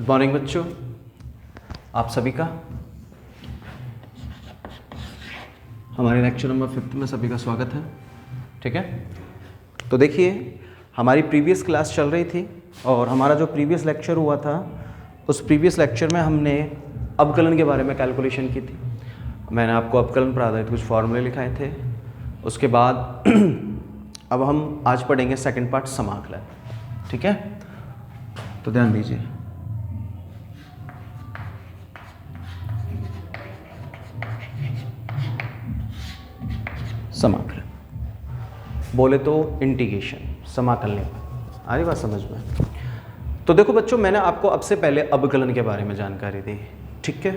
Good morning बच्चों, आप सभी का हमारे लेक्चर नंबर 5 में सभी का स्वागत है। ठीक है, तो देखिए हमारी प्रीवियस क्लास चल रही थी और हमारा जो प्रीवियस लेक्चर हुआ था उस प्रीवियस लेक्चर में हमने अवकलन के बारे में कैलकुलेशन की थी। मैंने आपको अवकलन पर आधारित कुछ फॉर्मूले लिखाए थे। उसके बाद अब हम आज पढ़ेंगे सेकंड पार्ट समाकलन। ठीक है, तो ध्यान दीजिए। समाकलन बोले तो इंटीग्रेशन, समाकलन आ रही बात समझ में। तो देखो बच्चों, मैंने आपको अब से पहले अवकलन के बारे में जानकारी दी। ठीक है,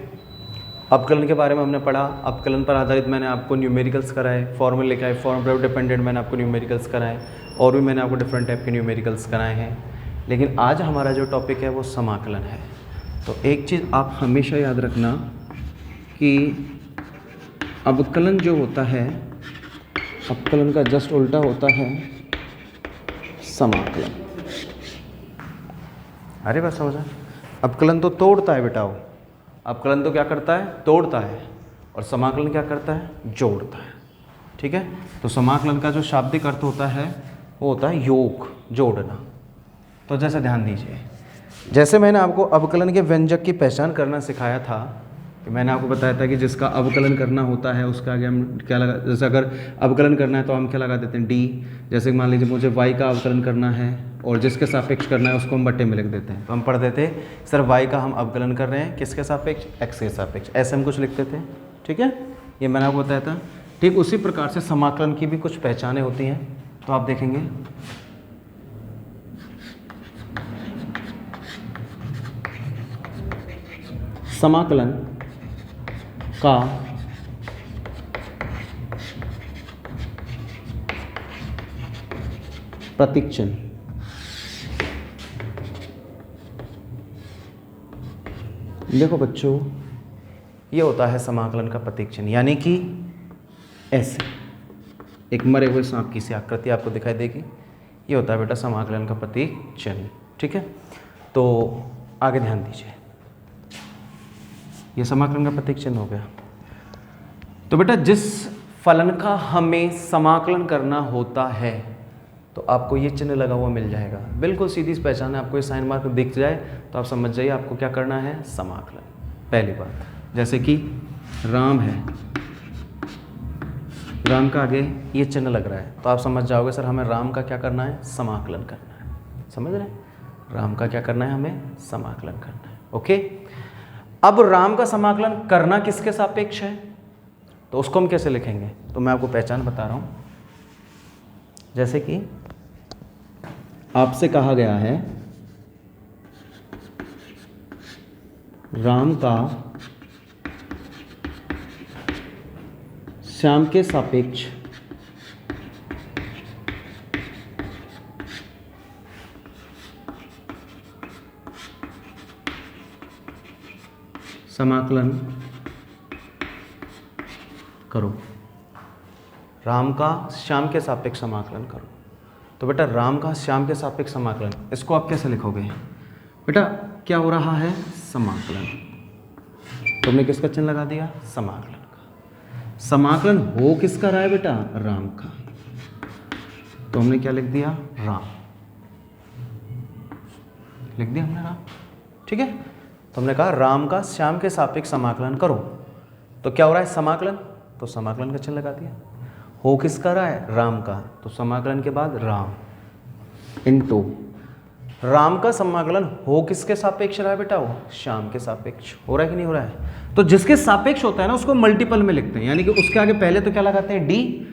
अवकलन के बारे में हमने पढ़ा। अवकलन पर आधारित मैंने आपको न्यूमेरिकल्स कराए, फॉर्मूले लिखाए, फॉर्मूला डिपेंडेंट मैंने आपको न्यूमेरिकल्स कराए और भी मैंने आपको डिफरेंट टाइप के न्यूमेरिकल्स कराए हैं। लेकिन आज हमारा जो टॉपिक है वो समाकलन है। तो एक चीज़ आप हमेशा याद रखना कि अवकलन जो होता है, अवकलन का जस्ट उल्टा होता है समाकलन। अरे बात समझा, अवकलन तो तोड़ता है बेटा, वो अवकलन तो क्या करता है, तोड़ता है, और समाकलन क्या करता है, जोड़ता है। ठीक है, तो समाकलन का जो शाब्दिक अर्थ होता है वो होता है योग, जोड़ना। तो जैसे ध्यान दीजिए, जैसे मैंने आपको अवकलन के व्यंजक की पहचान करना सिखाया था कि मैंने आपको बताया था कि जिसका अवकलन करना होता है उसका आगे हम क्या लगा, जैसे अगर अवकलन करना है तो हम क्या लगा देते हैं, डी। जैसे मान लीजिए मुझे y का अवकलन करना है और जिसके सापेक्ष करना है उसको हम बट्टे में लिख देते हैं। तो हम पढ़ देते सर y का हम अवकलन कर रहे हैं किसके सापेक्ष, x के सापेक्ष, ऐसे हम कुछ लिखते थे। ठीक है, ये मैंने आपको बताया था। ठीक उसी प्रकार से समाकलन की भी कुछ पहचानें होती हैं। तो आप देखेंगे समाकलन का प्रतीक चिन्ह, देखो बच्चों ये होता है समाकलन का प्रतीक चिन्ह। यानी कि ऐसे एक मरे हुए सांप की सी आकृति आपको दिखाई देगी, ये होता है बेटा समाकलन का प्रतीक चिन्ह। ठीक है, तो आगे ध्यान दीजिए, ये समाकलन का प्रतीक चिन्ह हो गया। तो बेटा जिस फलन का हमें समाकलन करना होता है तो आपको ये चिन्ह लगा हुआ मिल जाएगा, बिल्कुल सीधी पहचान है। आपको ये साइन मार्क दिख जाए तो आप समझ जाइए आपको क्या करना है, समाकलन। पहली बात, जैसे कि राम है, राम का आगे ये चिन्ह लग रहा है तो आप समझ जाओगे सर हमें राम का क्या करना है, समाकलन करना है। समझ रहे हैं, राम का क्या करना है, हमें समाकलन करना है। ओके, अब राम का समाकलन करना किसके सापेक्ष है तो उसको हम कैसे लिखेंगे, तो मैं आपको पहचान बता रहा हूं। जैसे कि आपसे कहा गया है राम का श्याम के सापेक्ष समाकलन करो, राम का श्याम के सापेक्ष समाकलन करो। तो बेटा राम का श्याम के सापेक्ष समाकलन, इसको आप कैसे लिखोगे, बेटा क्या हो रहा है, समाकलन। तुमने किसका चिन्ह लगा दिया, समाकलन का। समाकलन हो किसका रहा है बेटा, राम का, तो हमने क्या लिख दिया, राम लिख दिया हमने, राम। ठीक है, तो हमने कहा राम का श्याम के सापेक्ष समाकलन करो, तो क्या हो रहा है, समाकलन, तो समाकलन का चिन्ह लगा दिया। हो किसका रहा है, राम का, तो समाकलन के बाद राम इनटू राम का समाकलन हो किसके सापेक्ष रहा है बेटा, वो श्याम के सापेक्ष हो रहा है कि नहीं हो रहा है। तो जिसके सापेक्ष होता है ना उसको मल्टीपल में लिखते हैं, यानी कि उसके आगे पहले तो क्या लगाते हैं, डी,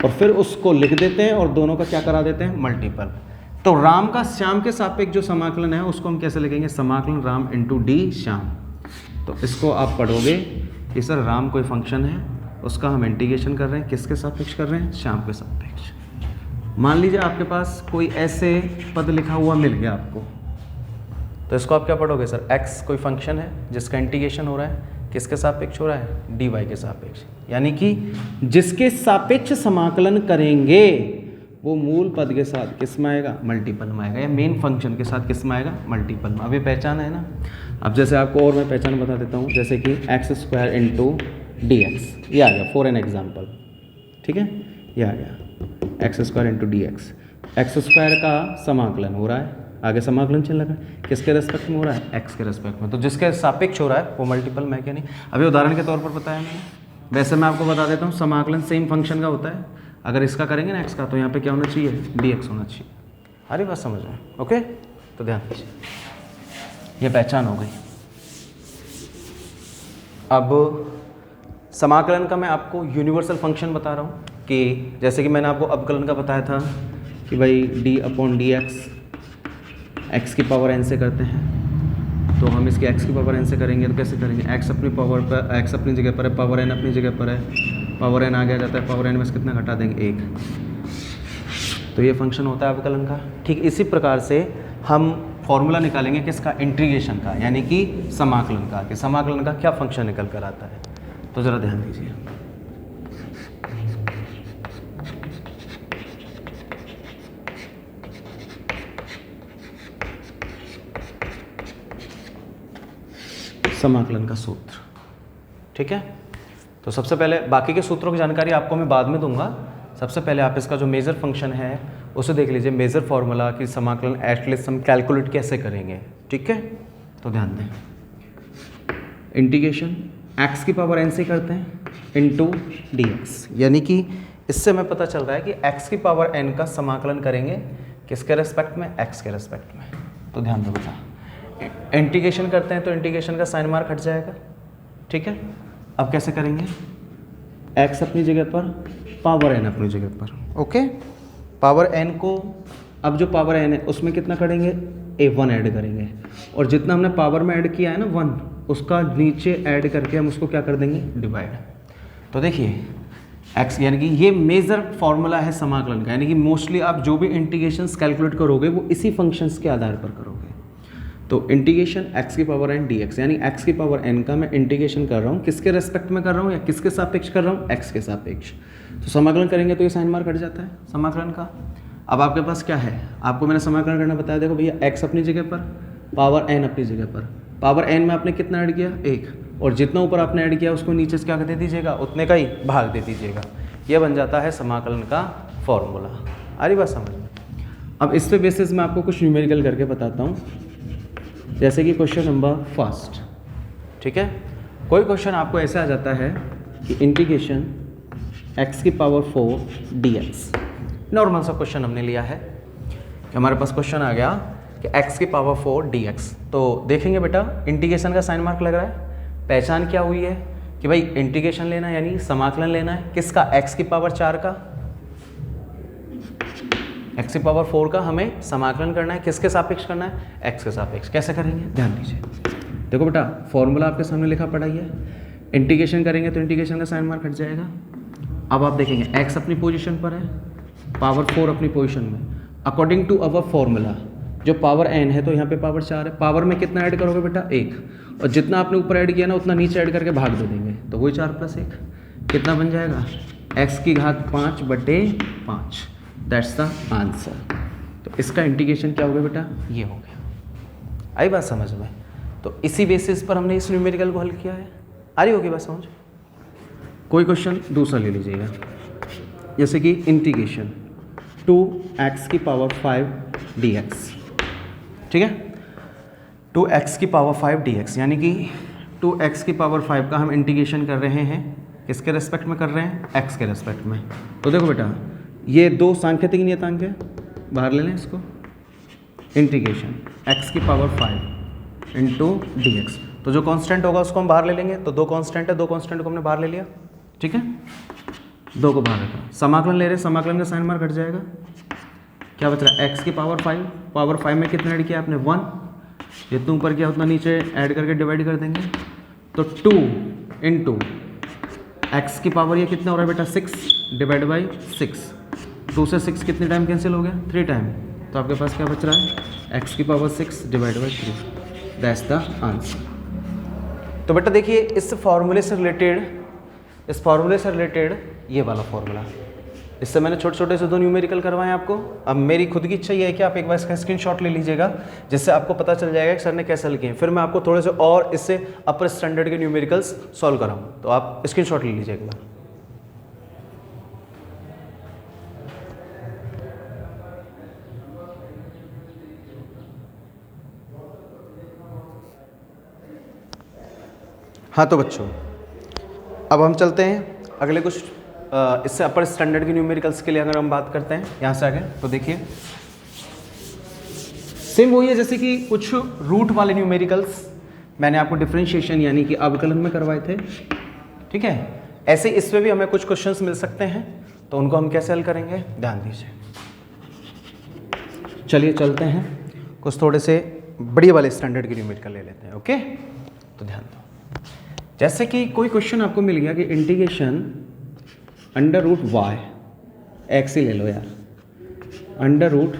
और फिर उसको लिख देते हैं और दोनों का क्या करा देते हैं, मल्टीपल। तो राम का श्याम के सापेक्ष जो समाकलन है उसको हम कैसे लिखेंगे, समाकलन राम इंटू डी श्याम। तो इसको आप पढ़ोगे कि सर राम कोई फंक्शन है, उसका हम इंटीग्रेशन कर रहे हैं, किसके सापेक्ष कर रहे हैं, श्याम के सापेक्ष। मान लीजिए आपके पास कोई ऐसे पद लिखा हुआ मिल गया आपको, तो इसको आप क्या पढ़ोगे, सर x कोई फंक्शन है जिसका इंटीग्रेशन हो रहा है, किसके सापेक्ष हो रहा है, dy के सापेक्ष। यानी कि जिसके सापेक्ष समाकलन करेंगे वो मूल पद के साथ किस में आएगा, मल्टीपल में आएगा, या मेन फंक्शन के साथ किस में आएगा, मल्टीपल में। अभी पहचान है ना। अब जैसे आपको और मैं पहचान बता देता हूँ, जैसे कि x² इंटू डी एक्स, ये आ गया फॉर एन एग्जाम्पल, ठीक है, ये आ गया x² into d x. x² का समाकलन हो रहा है, आगे समाकलन चल रहा है, किसके रेस्पेक्ट में हो रहा है, x के रेस्पेक्ट में, तो जिसके सापेक्ष हो रहा है वो मल्टीपल में, क्या नहीं। अभी उदाहरण के तौर पर बताया मैंने। वैसे मैं आपको बता देता हूँ, समाकलन सेम फंक्शन का होता है, अगर इसका करेंगे ना x का, तो यहाँ पे क्या होना चाहिए, dx होना चाहिए। अरे बात समझ में, ओके, तो ध्यान दीजिए, ये पहचान हो गई। अब समाकलन का मैं आपको यूनिवर्सल फंक्शन बता रहा हूँ, कि जैसे कि मैंने आपको अवकलन का बताया था कि भाई d/dx x की पावर n से करते हैं, तो हम इसके x की पावर n से करेंगे तो कैसे करेंगे, x अपनी पावर पर, x अपनी जगह पर है, पावर n अपनी जगह पर है, पावर n आगे आ जाता है, पावर n में से कितना घटा देंगे, 1। तो ये फंक्शन होता है अवकलन का। ठीक इसी प्रकार से हम फॉर्मूला निकालेंगे किसका, इंटीग्रेशन का, यानी कि समाकलन का, कि समाकलन का क्या फंक्शन निकल कर आता है। तो ज़रा ध्यान दीजिए, समाकलन का सूत्र, ठीक है। तो सबसे पहले बाकी के सूत्रों की जानकारी आपको मैं बाद में दूंगा। सबसे पहले आप इसका जो मेजर फंक्शन है उसे देख लीजिए, मेजर फार्मूला कि समाकलन एटलीस्ट हम कैलकुलेट कैसे करेंगे, ठीक है। तो ध्यान दें, इंटीग्रेशन x की पावर n से करते हैं इंटू dx, यानी कि इससे हमें पता चल रहा है कि x की पावर n का समाकलन करेंगे किसके रेस्पेक्ट में, x के रेस्पेक्ट में। तो ध्यान दो बेटा, इंटीग्रेशन करते हैं तो इंटीग्रेशन का साइन मार्क हट जाएगा, ठीक है। अब कैसे करेंगे, x अपनी जगह पर, पावर n अपनी जगह पर, ओके। पावर n को, अब जो पावर n है उसमें कितना करेंगे, a1 ऐड करेंगे, और जितना हमने पावर में ऐड किया है ना 1, उसका नीचे ऐड करके हम उसको क्या कर देंगे, डिवाइड। तो देखिए x, यानी कि ये मेजर फॉर्मूला है समाकलन का, यानी कि मोस्टली आप जो भी इंटीग्रेशंस कैलकुलेट करोगे वो इसी फंक्शंस के आधार पर करोगे। तो इंटीग्रेशन x की पावर n dx, यानी x की पावर n का मैं इंटीग्रेशन कर रहा हूँ, किसके रेस्पेक्ट में कर रहा हूँ या किसके सापेक्ष कर रहा हूँ, x के सापेक्ष। तो समाकलन करेंगे तो ये साइन मार्क हट जाता है समाकलन का। अब आपके पास क्या है, आपको मैंने समाकलन करना बताया, देखो भैया x अपनी जगह पर, पावर n अपनी जगह पर, पावर n में आपने कितना ऐड किया, 1, और जितना ऊपर आपने ऐड किया उसको नीचे से क्या दे दीजिएगा, उतने का ही भाग दे दीजिएगा। यह बन जाता है समाकलन का फॉर्मूला। आ रही बात समझ में। अब इस पे बेसिस मैं आपको कुछ न्यूमेरिकल करके बताता हूँ, जैसे कि क्वेश्चन नंबर फर्स्ट, ठीक है। कोई क्वेश्चन आपको ऐसा आ जाता है कि इंटीग्रेशन x की पावर 4 dx, नॉर्मल सा क्वेश्चन हमने लिया है कि हमारे पास क्वेश्चन आ गया कि x की पावर 4 dx। तो देखेंगे बेटा, इंटीग्रेशन का साइन मार्क लग रहा है, पहचान क्या हुई है कि भाई इंटीग्रेशन लेना है, यानी समाकलन लेना है किसका, x की पावर 4 का, x की पावर 4 का हमें समाकलन करना है, किसके सापेक्ष करना है, x के सापेक्ष। कैसे करेंगे, ध्यान दीजिए, देखो बेटा फॉर्मूला आपके सामने लिखा पड़ा ही है, इंटीग्रेशन करेंगे तो इंटीग्रेशन का साइन मार्क हट जाएगा। अब आप देखेंगे x अपनी पोजीशन पर है, पावर 4 अपनी पोजीशन में, अकॉर्डिंग टू अवर फॉर्मूला जो पावर n है तो यहाँ पे पावर 4 है, पावर में कितना ऐड करोगे बेटा, 1, और जितना आपने ऊपर ऐड किया ना उतना नीचे ऐड करके भाग दे देंगे, तो वही 4 + 1 कितना बन जाएगा, x की घात 5/5, दैट्स द आंसर। तो इसका इंटीग्रेशन क्या हो गया बेटा, ये हो गया। आई बात समझ में। तो इसी बेसिस पर हमने इस न्यूमेरिकल को हल किया है। आ रही होगी बात समझ। कोई क्वेश्चन दूसरा ले लीजिएगा, जैसे कि इंटीग्रेशन 2x की पावर 5 dx, ठीक है, 2x की पावर 5 dx, यानी कि 2x की पावर 5 का हम इंटीग्रेशन कर रहे हैं, किसके रेस्पेक्ट में कर रहे हैं, x के रेस्पेक्ट में। तो देखो बेटा ये दो सांख्यिक नियतांक है, बाहर ले लें इसको, इंटीग्रेशन x की पावर 5 इंटू dx, तो जो कांस्टेंट होगा उसको हम बाहर ले लेंगे, तो 2 कांस्टेंट है, 2 कांस्टेंट को हमने बाहर ले लिया, ठीक है, 2 को बाहर रखा, समाकलन ले रहे हैं, समाकलन का साइन मार्क हट जाएगा, क्या बच रहा है, x की पावर 5, पावर 5 में कितना ऐड किया आपने, 1, जितना ऊपर किया उतना नीचे ऐड करके डिवाइड कर देंगे, तो 2 इंटू x की पावर ये कितना हो रहा है बेटा, 6 डिवाइड बाई 6, 2 से 6 कितने टाइम कैंसिल हो गया, 3 टाइम, तो आपके पास क्या बच रहा है, x की power 6 divide by 3, that's the answer. तो बेटा देखिए इस फार्मूले से रिलेटेड ये वाला फार्मूला, इससे मैंने छोटे छोटे से 2 न्यूमेरिकल करवाए आपको। अब मेरी खुद की इच्छा ये है कि आप एक बार इसका स्क्रीनशॉट ले लीजिएगा, जिससे आपको पता चल जाएगा कि सर ने कैसे लिखे हैं। फिर मैं आपको थोड़े से और इससे अपर स्टैंडर्ड के न्यूमेरिकल्स सॉल्व कराऊँ, तो आप स्क्रीनशॉट ले लीजिएगा। हाँ तो बच्चों, अब हम चलते हैं अगले कुछ इससे अपर स्टैंडर्ड के न्यूमेरिकल्स के लिए अगर हम बात करते हैं यहाँ से आगे, तो देखिए सेम वही है जैसे कि कुछ रूट वाले न्यूमेरिकल्स मैंने आपको डिफरेंशिएशन यानी कि अवकलन में करवाए थे, ठीक है। ऐसे इसमें भी हमें कुछ क्वेश्चंस मिल सकते हैं, तो उनको हम कैसे हल करेंगे ध्यान दीजिए। चलिए चलते हैं, कुछ थोड़े से बढ़िया वाले स्टैंडर्ड के न्यूमेरिकल ले लेते हैं। ओके, तो ध्यान दो। जैसे कि कोई क्वेश्चन आपको मिल गया कि integration under root y, x ही ले लो यार, under root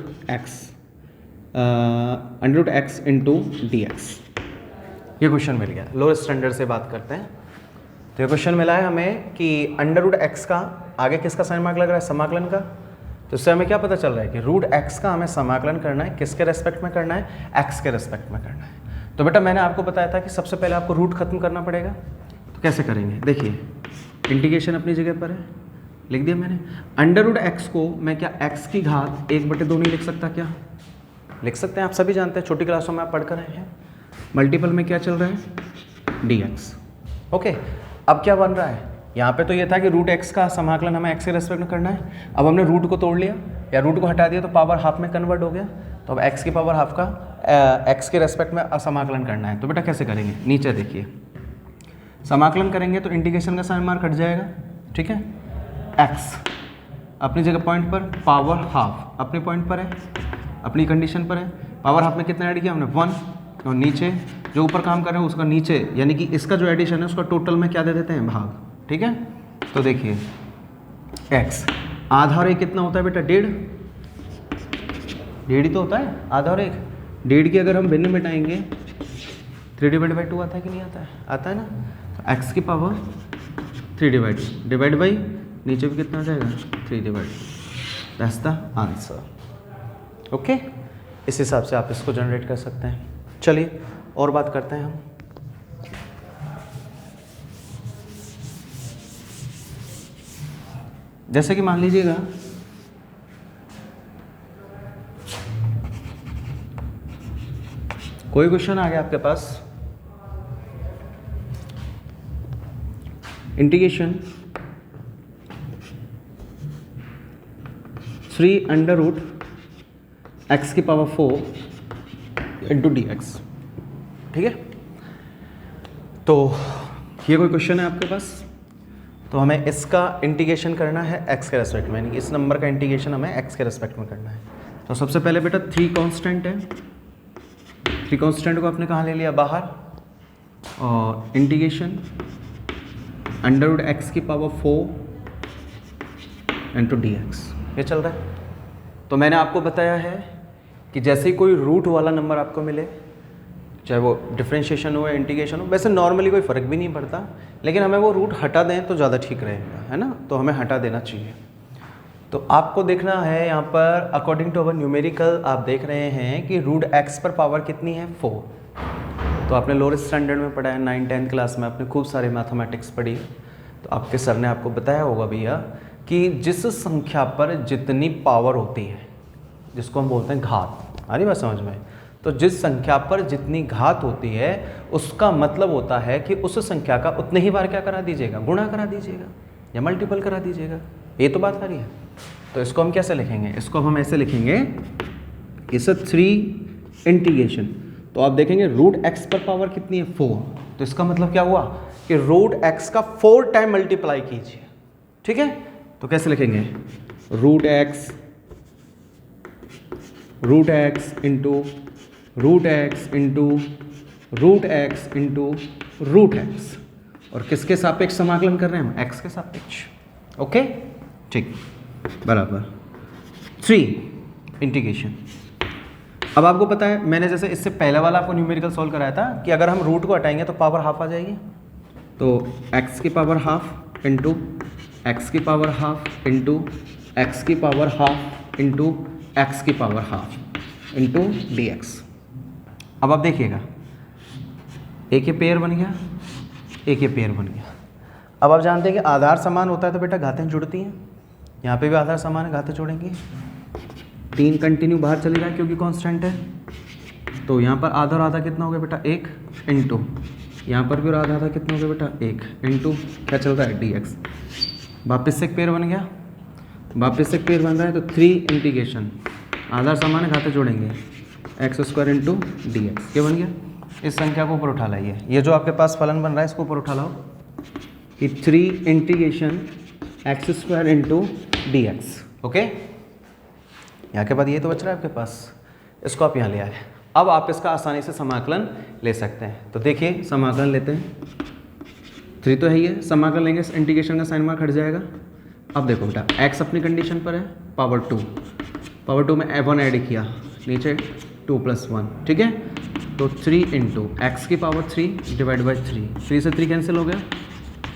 x into d x, ये क्वेश्चन मिल गया। लोअर स्टैंडर्ड से बात करते हैं, तो ये क्वेश्चन मिला है हमें कि अंडर रूट एक्स का आगे किसका साइन मार्क लग रहा है, समाकलन का। तो इससे हमें क्या पता चल रहा है कि रूट एक्स का हमें समाकलन करना है, किसके रेस्पेक्ट में करना है, एक्स के रेस्पेक्ट में करना है। तो बेटा मैंने आपको बताया था कि सबसे पहले आपको रूट खत्म करना पड़ेगा, तो कैसे करेंगे देखिए। इंटीग्रेशन अपनी जगह पर है, लिख दिया मैंने। अंडर रूट एक्स को मैं क्या एक्स की घात 1/2 नहीं लिख सकता, क्या लिख सकते हैं, आप सभी जानते हैं, छोटी क्लासों में आप पढ़ कर रहे हैं। मल्टीपल में क्या चल रहा है, डी एक्स। ओके, अब क्या बन रहा है, यहाँ पे तो ये था कि रूट एक्स का समाकलन हमें एक्स के रेस्पेक्ट में करना है। अब हमने रूट को तोड़ लिया या रूट को हटा दिया तो पावर हाफ में कन्वर्ट हो गया, तो अब एक्स की पावर हाफ का एक्स के रेस्पेक्ट में समाकलन करना है। तो बेटा कैसे करेंगे, नीचे देखिए, समाकलन करेंगे तो इंटीग्रेशन का साइन मार्क हट जाएगा, ठीक है। एक्स अपनी जगह पॉइंट पर, पावर हाफ अपने पॉइंट पर है, अपनी कंडीशन पर है। पावर हाफ में कितना ऐड किया हमने, 1, और नीचे जो ऊपर काम कर रहे हैं उसका नीचे यानी कि इसका जो एडिशन है उसका टोटल में क्या दे देते हैं, भाग, ठीक है। तो देखिए एक्स आधा और एक कितना होता है बेटा, 1.5 ही तो होता है, आधा और एक 1.5 की अगर हम भिन्न मिटाएंगे 3/2 आता है कि नहीं आता है, आता है ना। तो एक्स की पावर 3 डिवाइड बाई नीचे भी कितना आ जाएगा, 3/2। That's the answer. ओके, इस हिसाब से आप इसको जनरेट कर सकते हैं। चलिए और बात करते हैं हम। जैसे कि मान लीजिएगा कोई क्वेश्चन आ गया आपके पास, इंटीग्रेशन 3 अंडर रूट एक्स की पावर 4 इंटू डी एक्स, ठीक है। तो ये कोई क्वेश्चन है आपके पास, तो हमें इसका इंटीग्रेशन करना है एक्स के रेस्पेक्ट में, यानी कि इस नंबर का इंटीग्रेशन हमें एक्स के रेस्पेक्ट में करना है। तो सबसे पहले बेटा 3 कांस्टेंट है, 3 कांस्टेंट को आपने कहाँ ले लिया, बाहर, और इंटीग्रेशन अंडर रूट एक्स की पावर 4 इंटू डी एक्स, ये चल रहा है। तो मैंने आपको बताया है कि जैसे ही कोई रूट वाला नंबर आपको मिले, चाहे वो डिफरेंशिएशन हो या इंटीग्रेशन हो, वैसे नॉर्मली कोई फ़र्क भी नहीं पड़ता, लेकिन हमें वो रूट हटा दें तो ज़्यादा ठीक रहेगा, है ना। तो हमें हटा देना चाहिए। तो आपको देखना है यहाँ पर अकॉर्डिंग टू अवर न्यूमेरिकल, आप देख रहे हैं कि रूट एक्स पर पावर कितनी है, 4। तो आपने लोअर स्टैंडर्ड में पढ़ा है, 9-10 क्लास में आपने खूब सारे मैथमेटिक्स पढ़ी, तो आपके सर ने आपको बताया होगा भैया कि जिस संख्या पर जितनी पावर होती है, जिसको हम बोलते हैं घात, आ रही बात समझ में, तो जिस संख्या पर जितनी घात होती है उसका मतलब होता है कि उस संख्या का उतने ही बार क्या करा दीजिएगा, गुणा करा दीजिएगा या मल्टीपल करा दीजिएगा। ये तो बात आ रही है। तो इसको हम कैसे लिखेंगे, इसको हम ऐसे लिखेंगे, इस 3 इंटीग्रेशन, तो आप देखेंगे रूट एक्स पर पावर कितनी है, 4। तो इसका मतलब क्या हुआ कि रूट एक्स का 4 टाइम मल्टीप्लाई कीजिए, ठीक है। तो कैसे लिखेंगे, root x into root x into root x into root x, और किसके सापेक्ष समाकलन कर रहे हैं हम, एक्स के सापेक्ष। ओके, ठीक, बराबर 3 इंटीग्रेशन। अब आपको पता है, मैंने जैसे इससे पहले वाला आपको न्यूमेरिकल सॉल्व कराया था कि अगर हम रूट को हटाएंगे तो पावर हाफ आ जाएगी। तो एक्स की पावर हाफ इंटू एक्स की पावर हाफ इंटू एक्स की पावर हाफ इंटू एक्स की power half into d x. अब आप देखिएगा, एक ये पेयर बन गया, एक ये पेयर बन गया। अब आप जानते हैं कि आधार समान होता है तो बेटा घातें जुड़ती हैं, यहाँ पे भी आधार समान है, घातें जोड़ेंगे। 3 कंटिन्यू बाहर चले जाए क्योंकि कांस्टेंट है, तो यहाँ पर आधा और आधा कितना हो गया बेटा 1 इंटू, यहाँ पर भी और आधा आधा कितना हो गया बेटा 1 इंटू क्या चल रहा है डी एक्स। वापस से एक पेयर बन गया, वापस से एक पेयर बन रहा है, तो 3 इंटीग्रेशन आधार समान है, घातें जोड़ेंगे x square into d x. क्या बन गया? इस संख्या को ऊपर उठा लाइए, ये जो आपके पास फलन बन रहा है इसको ऊपर उठा लाओ कि 3 integration x square into d x. Okay, यहाँ के बाद ये तो बच रहा है आपके पास, इसको आप यहाँ ले आए। अब आप इसका आसानी से समाकलन ले सकते हैं। तो देखिए समाकलन लेते हैं, 3 तो है ही है, समाकलन लेंगे, इंटीग्रेशन का साइन मार्क हट जाएगा। अब देखो बेटा x अपनी कंडीशन पर है, पावर 2 में f1 ऐड किया, नीचे 2 + 1, ठीक है। तो 3 इंटू एक्स की पावर 3 डिवाइड बाई 3 से 3 कैंसिल हो गया,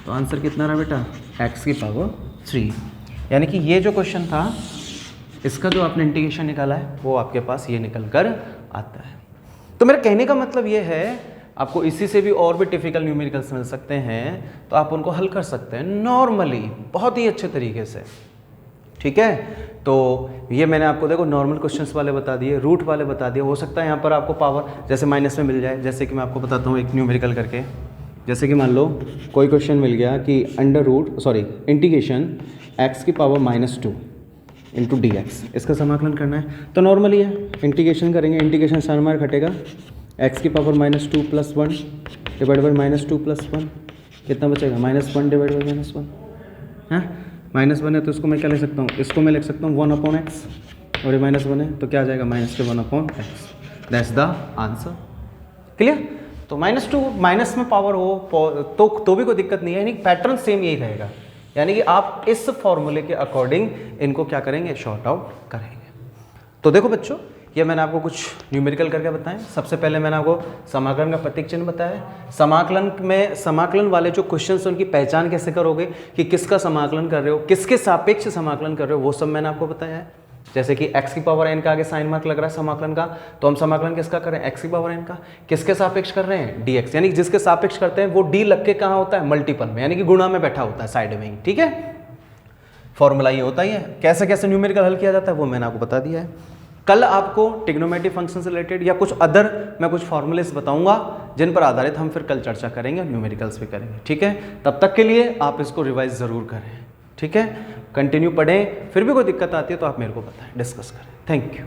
तो आंसर कितना रहा बेटा x की पावर 3। यानी कि ये जो क्वेश्चन था इसका जो आपने इंटीग्रेशन निकाला है वो आपके पास ये निकल कर आता है। तो मेरा कहने का मतलब ये है, आपको इसी से भी और भी टिपिकल न्यूमेरिकल्स मिल सकते हैं, तो आप उनको हल कर सकते हैं नॉर्मली बहुत ही अच्छे तरीके से, ठीक है। तो ये मैंने आपको देखो नॉर्मल क्वेश्चंस वाले बता दिए, रूट वाले बता दिए। हो सकता है यहाँ पर आपको पावर जैसे माइनस में मिल जाए, जैसे कि मैं आपको बताता हूँ एक न्यूमेरिकल करके। जैसे कि मान लो कोई क्वेश्चन मिल गया कि इंटीग्रेशन x की पावर -2 इंटू डी एक्स, इसका समाकलन करना है। तो नॉर्मली है, इंटीग्रेशन करेंगे, इंटीग्रेशन साइन मार्क घटेगा, x की पावर -2 + 1 डिवाइड बाई -2 + 1 कितना बचेगा -1 डिवाइड बाई -1 है, -1 है तो इसको मैं क्या लिख सकता हूँ, इसको मैं लिख सकता हूँ 1/x, और ये -1 है तो क्या आ जाएगा -1/x। That's the answer. Clear? तो -2 माइनस में पावर हो तो भी कोई दिक्कत नहीं है, यानी पैटर्न सेम यही रहेगा। यानी कि आप इस फॉर्मूले के अकॉर्डिंग इनको क्या करेंगे, शॉर्ट आउट करेंगे। तो देखो बच्चों, ये मैंने आपको कुछ न्यूमेरिकल करके बताएं। सबसे पहले मैंने आपको समाकलन का प्रतीक चिन्ह बताया। समाकलन वाले जो क्वेश्चंस उनकी पहचान कैसे करोगे कि किसका समाकलन कर रहे हो, किसके सापेक्ष समाकलन कर रहे हो, वो सब मैंने आपको बताया है। जैसे कि x की पावर n का आगे साइन मार्क लग रहा है समाकलन का, तो हम समाकलन किसका कर रहे हैं, x की पावर n का। किसके सापेक्ष कर रहे हैं, dx, यानी कि जिसके सापेक्ष करते हैं वो d लग के कहाँ होता है, मल्टीपल में, यानी कि गुणा में बैठा होता है साइड में ही, ठीक है। फॉर्मूला ये होता ही है। कैसे कैसे न्यूमेरिकल हल किया जाता है वो मैंने आपको बता दिया है। कल आपको ट्रिग्नोमेट्री फंक्शन से रिलेटेड या कुछ अदर मैं कुछ फॉर्मूलेस बताऊंगा जिन पर आधारित हम फिर कल चर्चा करेंगे और न्यूमेरिकल्स भी करेंगे, ठीक है। तब तक के लिए आप इसको रिवाइज जरूर करें, ठीक है। कंटिन्यू पढ़ें, फिर भी कोई दिक्कत आती है तो आप मेरे को बताएं, डिस्कस करें। Thank you.